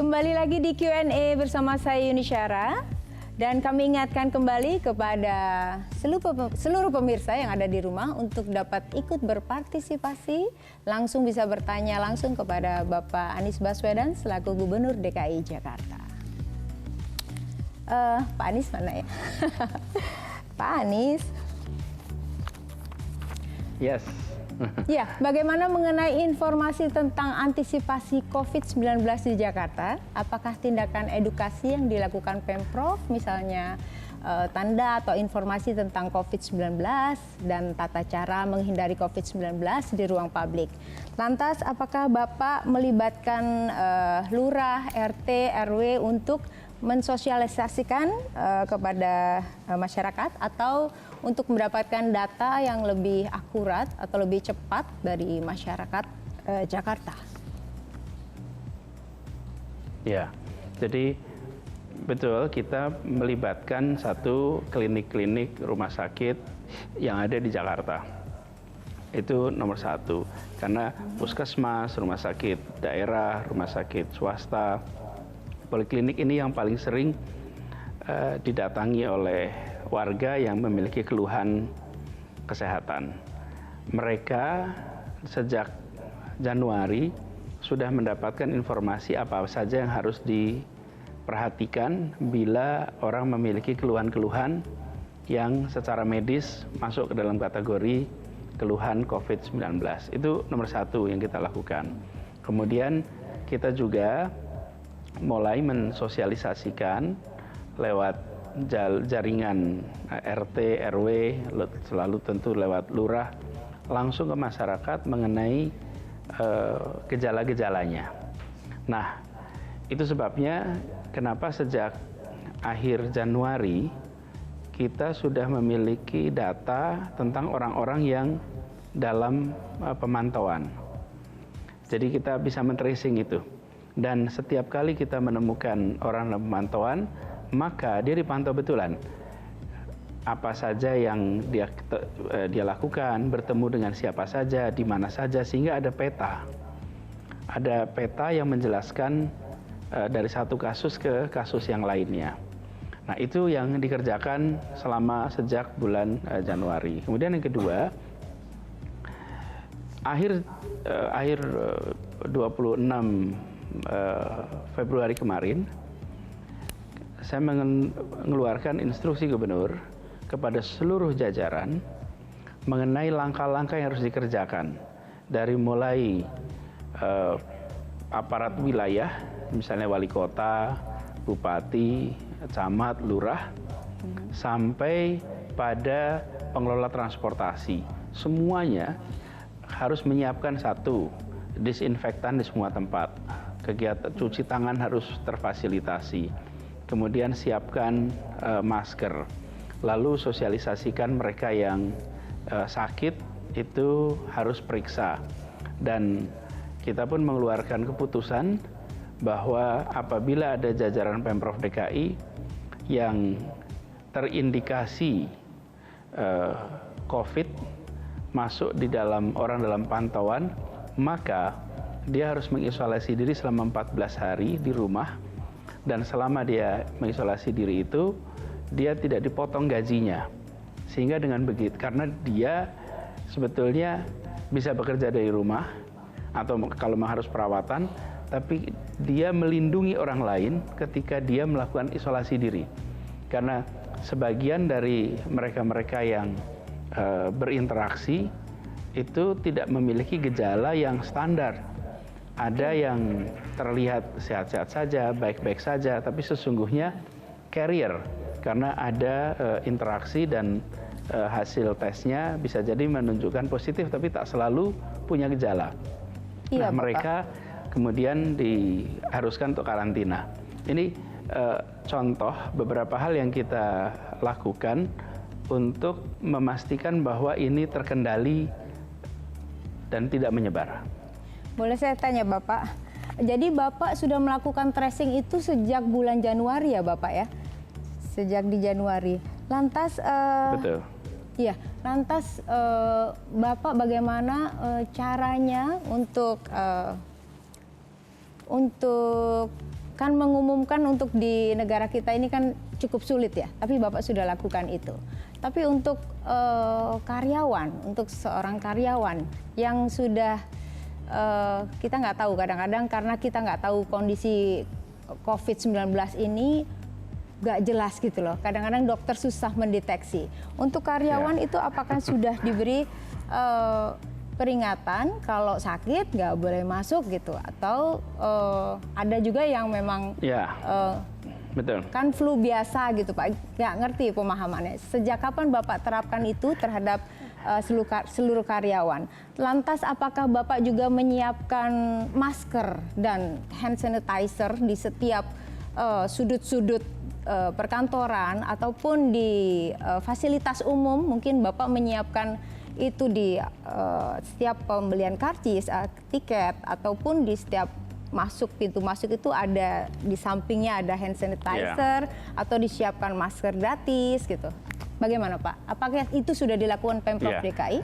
kembali lagi di Q&A bersama saya Yuni Syara. Dan kami ingatkan kembali kepada seluruh pemirsa yang ada di rumah untuk dapat ikut berpartisipasi, langsung bisa bertanya langsung kepada Bapak Anies Baswedan selaku Gubernur DKI Jakarta. Pak Anies mana ya? Pak Anies. Yes. Ya, bagaimana mengenai informasi tentang antisipasi COVID-19 di Jakarta? Apakah tindakan edukasi yang dilakukan Pemprov, misalnya tanda atau informasi tentang COVID-19 dan tata cara menghindari COVID-19 di ruang publik? Lantas, apakah Bapak melibatkan lurah, RT, RW untuk mensosialisasikan kepada masyarakat atau untuk mendapatkan data yang lebih akurat atau lebih cepat dari masyarakat Jakarta? Ya, jadi betul kita melibatkan satu klinik-klinik rumah sakit yang ada di Jakarta. Itu nomor satu, karena puskesmas, rumah sakit daerah, rumah sakit swasta, poliklinik ini yang paling sering didatangi oleh warga yang memiliki keluhan kesehatan. Mereka sejak Januari sudah mendapatkan informasi apa saja yang harus diperhatikan bila orang memiliki keluhan-keluhan yang secara medis masuk ke dalam kategori keluhan COVID-19. Itu nomor satu yang kita lakukan. Kemudian kita juga mulai mensosialisasikan lewat jaringan RT, RW, selalu tentu lewat lurah, langsung ke masyarakat mengenai gejala-gejalanya. Nah, itu sebabnya kenapa sejak akhir Januari kita sudah memiliki data tentang orang-orang yang dalam pemantauan. Jadi kita bisa men-tracing itu. Dan setiap kali kita menemukan orang dalam pemantauan, maka dia dipantau betulan. Apa saja yang dia lakukan, bertemu dengan siapa saja, di mana saja, sehingga ada peta. Ada peta yang menjelaskan dari satu kasus ke kasus yang lainnya. Nah, itu yang dikerjakan selama sejak bulan Januari. Kemudian yang kedua, akhir 26 Februari kemarin, saya mengeluarkan instruksi gubernur kepada seluruh jajaran mengenai langkah-langkah yang harus dikerjakan. Dari mulai aparat wilayah, misalnya wali kota, bupati, camat, lurah, sampai pada pengelola transportasi. Semuanya harus menyiapkan satu, disinfektan di semua tempat. Kegiatan cuci tangan harus terfasilitasi. Kemudian siapkan masker. Lalu sosialisasikan mereka yang sakit itu harus periksa. Dan kita pun mengeluarkan keputusan bahwa apabila ada jajaran Pemprov DKI yang terindikasi COVID masuk di dalam orang dalam pantauan, maka dia harus mengisolasi diri selama 14 hari di rumah, dan selama dia mengisolasi diri itu, dia tidak dipotong gajinya. Sehingga dengan begitu, karena dia sebetulnya bisa bekerja dari rumah, atau kalau harus perawatan, tapi dia melindungi orang lain ketika dia melakukan isolasi diri. Karena sebagian dari mereka-mereka yang berinteraksi itu tidak memiliki gejala yang standar. Ada yang terlihat sehat-sehat saja, baik-baik saja, tapi sesungguhnya carrier, karena ada interaksi dan hasil tesnya bisa jadi menunjukkan positif, tapi tak selalu punya gejala. Iya, nah, mereka kemudian diharuskan untuk karantina. Ini contoh beberapa hal yang kita lakukan untuk memastikan bahwa ini terkendali dan tidak menyebar. Boleh saya tanya Bapak, jadi Bapak sudah melakukan tracing itu sejak bulan Januari ya Bapak ya? Sejak di Januari. Lantas, betul. Iya, lantas Bapak bagaimana caranya untuk kan mengumumkan untuk di negara kita ini kan cukup sulit ya, tapi Bapak sudah lakukan itu. Tapi untuk karyawan, untuk seorang karyawan yang sudah kita nggak tahu kadang-kadang karena kita nggak tahu kondisi COVID-19 ini nggak jelas gitu loh. Kadang-kadang dokter susah mendeteksi. Untuk karyawan itu apakah sudah diberi peringatan kalau sakit nggak boleh masuk gitu, atau ada juga yang memang betul. Kan flu biasa gitu Pak, nggak ngerti pemahamannya. Sejak kapan Bapak terapkan itu terhadap seluruh karyawan? Lantas apakah Bapak juga menyiapkan masker dan hand sanitizer di setiap sudut-sudut perkantoran ataupun di fasilitas umum? Mungkin Bapak menyiapkan itu di setiap pembelian karcis, tiket, ataupun di setiap pintu masuk itu ada di sampingnya ada hand sanitizer atau disiapkan masker gratis gitu. Bagaimana Pak? Apakah itu sudah dilakukan Pemprov DKI?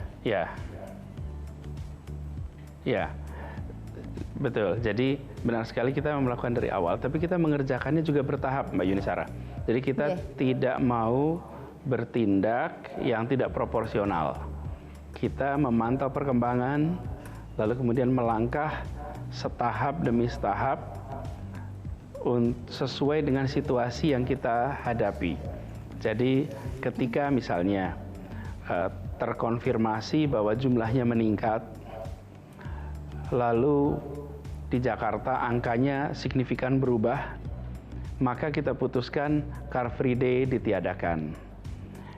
Ya, betul. Jadi benar sekali kita melakukan dari awal, tapi kita mengerjakannya juga bertahap, Mbak Yunisara. Jadi kita tidak mau bertindak yang tidak proporsional. Kita memantau perkembangan, lalu kemudian melangkah setahap demi setahap sesuai dengan situasi yang kita hadapi. Jadi ketika misalnya terkonfirmasi bahwa jumlahnya meningkat, lalu di Jakarta angkanya signifikan berubah, maka kita putuskan Car Free Day ditiadakan.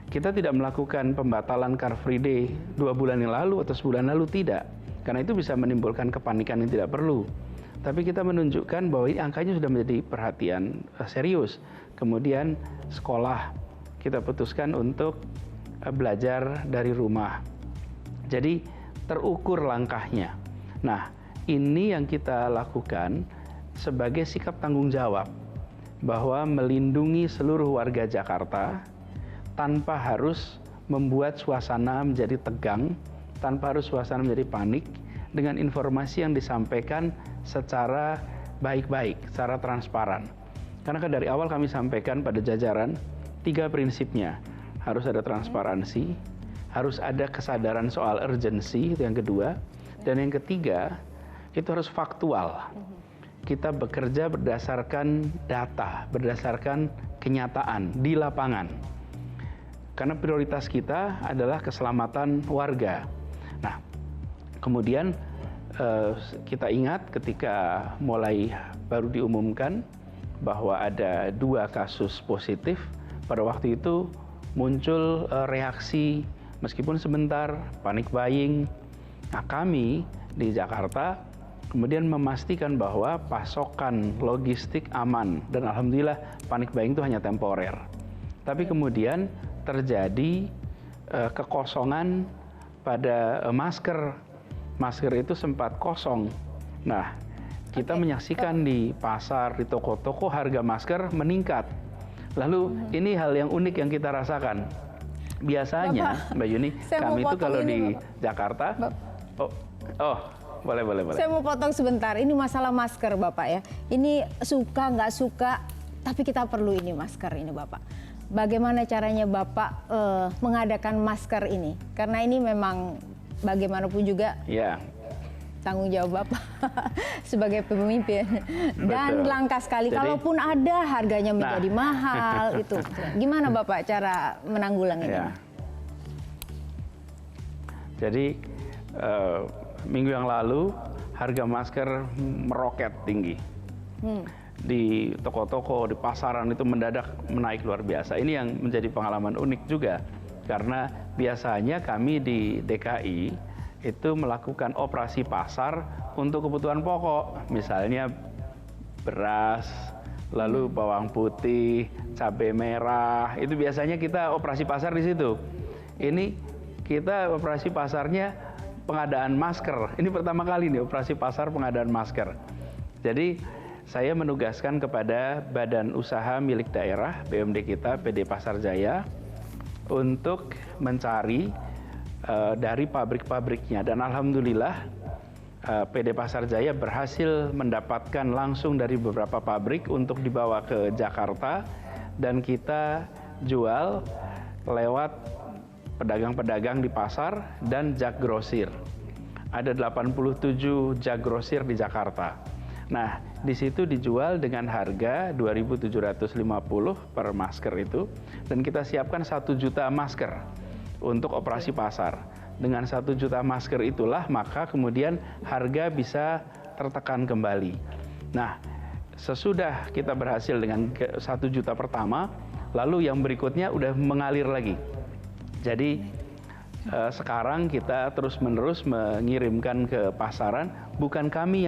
Kita tidak melakukan pembatalan Car Free Day 2 bulan yang lalu atau sebulan lalu, tidak. Karena itu bisa menimbulkan kepanikan yang tidak perlu. Tapi kita menunjukkan bahwa ini angkanya sudah menjadi perhatian serius. Kemudian sekolah kita putuskan untuk belajar dari rumah. Jadi terukur langkahnya. Nah, ini yang kita lakukan sebagai sikap tanggung jawab bahwa melindungi seluruh warga Jakarta tanpa harus membuat suasana menjadi tegang, tanpa harus suasana menjadi panik, dengan informasi yang disampaikan secara baik-baik, secara transparan. Karena dari awal kami sampaikan pada jajaran 3 prinsipnya. Harus ada transparansi, harus ada kesadaran soal urgensi, itu yang kedua. Dan yang ketiga, itu harus faktual. Kita bekerja berdasarkan data, berdasarkan kenyataan di lapangan. Karena prioritas kita adalah keselamatan warga. Nah, kemudian kita ingat ketika mulai baru diumumkan bahwa ada 2 kasus positif, pada waktu itu muncul reaksi meskipun sebentar, panic buying. Nah, kami di Jakarta kemudian memastikan bahwa pasokan logistik aman, dan alhamdulillah panic buying itu hanya temporer. Tapi kemudian terjadi kekosongan pada masker. Masker itu sempat kosong. Nah, kita menyaksikan di pasar, di toko-toko harga masker meningkat. Lalu ini hal yang unik yang kita rasakan. Biasanya, Mbak Yuni, kami itu kalau di Jakarta, boleh. Saya mau potong sebentar. Ini masalah masker, Bapak ya. Ini suka nggak suka, tapi kita perlu ini masker ini, Bapak. Bagaimana caranya Bapak mengadakan masker ini? Karena ini memang bagaimanapun juga tanggung jawab Bapak sebagai pemimpin. Dan langka sekali, kalaupun ada harganya menjadi mahal itu. Gimana Bapak cara menanggulanginya? Jadi minggu yang lalu harga masker meroket tinggi. Di toko-toko, di pasaran itu mendadak menaik luar biasa. Ini yang menjadi pengalaman unik juga. Karena biasanya kami di DKI itu melakukan operasi pasar untuk kebutuhan pokok. Misalnya beras, lalu bawang putih, cabai merah. Itu biasanya kita operasi pasar di situ. Ini kita operasi pasarnya pengadaan masker. Ini pertama kali nih operasi pasar pengadaan masker. Jadi saya menugaskan kepada badan usaha milik daerah, BUMD kita, PD Pasar Jaya, untuk mencari dari pabrik-pabriknya. Dan alhamdulillah PD Pasar Jaya berhasil mendapatkan langsung dari beberapa pabrik untuk dibawa ke Jakarta dan kita jual lewat pedagang-pedagang di pasar dan jak grosir. Ada 87 jak grosir di Jakarta. Nah, di situ dijual dengan harga 2.750 per masker itu dan kita siapkan 1 juta masker untuk operasi pasar. Dengan 1 juta masker itulah maka kemudian harga bisa tertekan kembali. Nah, sesudah kita berhasil dengan 1 juta pertama, lalu yang berikutnya udah mengalir lagi. Jadi sekarang kita terus-menerus mengirimkan ke pasaran, bukan kami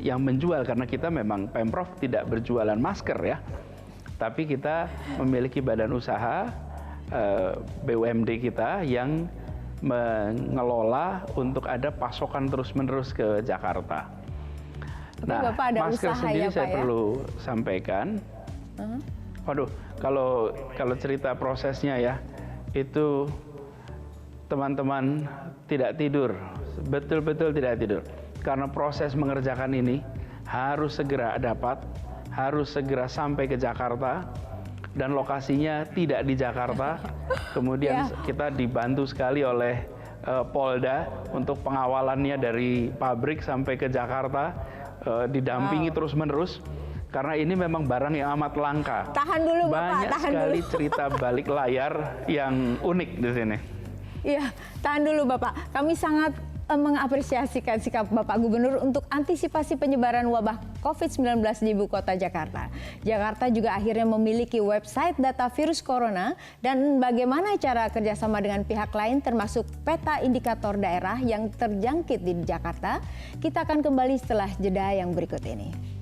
yang menjual karena kita memang Pemprov tidak berjualan masker ya. Tapi kita memiliki badan usaha BUMD kita yang mengelola untuk ada pasokan terus-menerus ke Jakarta. Nah, Bapak ada masker usaha sendiri ya, saya Pak, perlu sampaikan. Waduh, kalau cerita prosesnya ya, itu teman-teman tidak tidur, betul-betul tidak tidur. Karena proses mengerjakan ini harus segera dapat, harus segera sampai ke Jakarta, dan lokasinya tidak di Jakarta. Kemudian kita dibantu sekali oleh Polda untuk pengawalannya dari pabrik sampai ke Jakarta, didampingi terus-menerus. Karena ini memang barang yang amat langka. Tahan dulu Bapak, Banyak tahan sekali dulu. cerita balik layar yang unik di sini. Iya, tahan dulu Bapak. Kami sangat mengapresiasikan sikap Bapak Gubernur untuk antisipasi penyebaran wabah COVID-19 di Ibu Kota Jakarta. Jakarta juga akhirnya memiliki website data virus corona dan bagaimana cara kerjasama dengan pihak lain termasuk peta indikator daerah yang terjangkit di Jakarta. Kita akan kembali setelah jeda yang berikut ini.